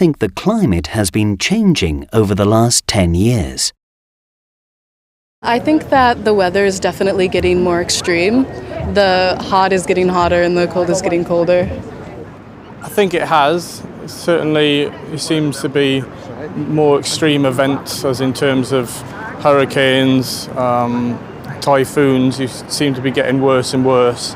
think the climate has been changing over the last 10 years? I think that the weather is definitely getting more extreme. The hot is getting hotter and the cold is getting colder. I think it has. Certainly it seems to be more extreme events, as in terms of hurricanes, typhoons, you seem to be getting worse and worse.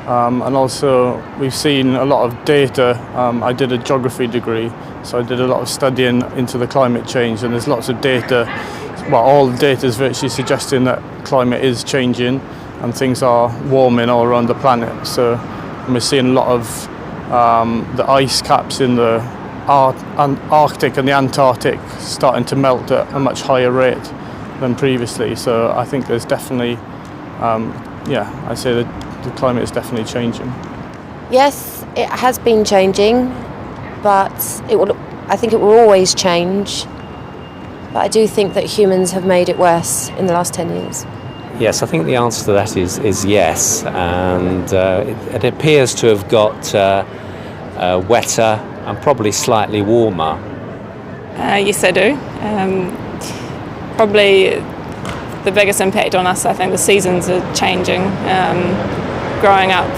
And also we've seen a lot of data. I did a geography degree, so I did a lot of studying into the climate change, and there's lots of data. Well, all the data is virtually suggesting that climate is changing and things are warming all around the planet. So we're seeing a lot of the ice caps in the Arctic and the Antarctic starting to melt at a much higher rate than previously. So I think there's definitely, I'd say that the climate is definitely changing. Yes, it has been changing, but I think it will always change. But I do think that humans have made it worse in the last 10 years. Yes, I think the answer to that is yes, and it appears to have got wetter and probably slightly warmer. Yes, I do. Probably the biggest impact on us, I think the seasons are changing. Growing up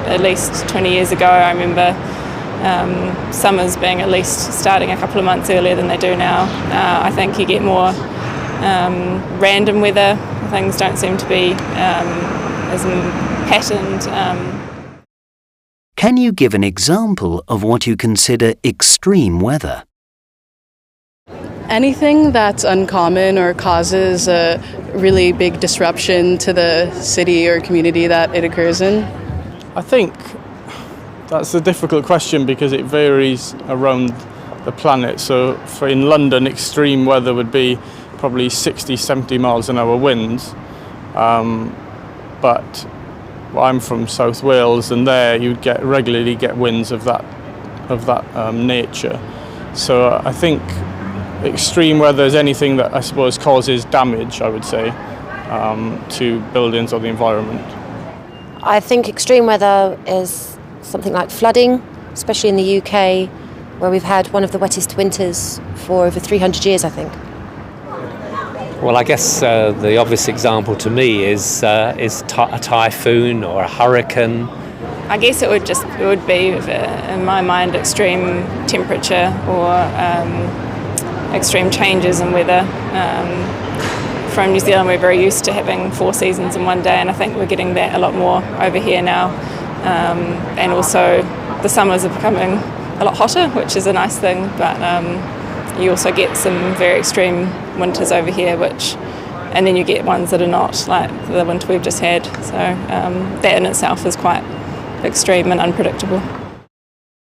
at least 20 years ago, I remember summers being at least starting a couple of months earlier than they do now. I think you get more random weather. Things don't seem to be as patterned. Can you give an example of what you consider extreme weather? Anything that's uncommon or causes a really big disruption to the city or community that it occurs in. I think that's a difficult question because it varies around the planet. So in London, extreme weather would be probably 60, 70 miles an hour winds. But I'm from South Wales, and there you'd regularly get winds of that nature. So I think extreme weather is anything that I suppose causes damage, I would say, to buildings or the environment. I think extreme weather is something like flooding, especially in the UK, where we've had one of the wettest winters for over 300 years, I think. Well, I guess the obvious example to me is a typhoon or a hurricane. I guess it would be, in my mind, extreme temperature or extreme changes in weather. From New Zealand, we're very used to having 4 seasons in one day, and I think we're getting that a lot more over here now. And also the summers are becoming a lot hotter, which is a nice thing, but you also get some very extreme winters over here, and then you get ones that are not, like the winter we've just had. So that in itself is quite extreme and unpredictable.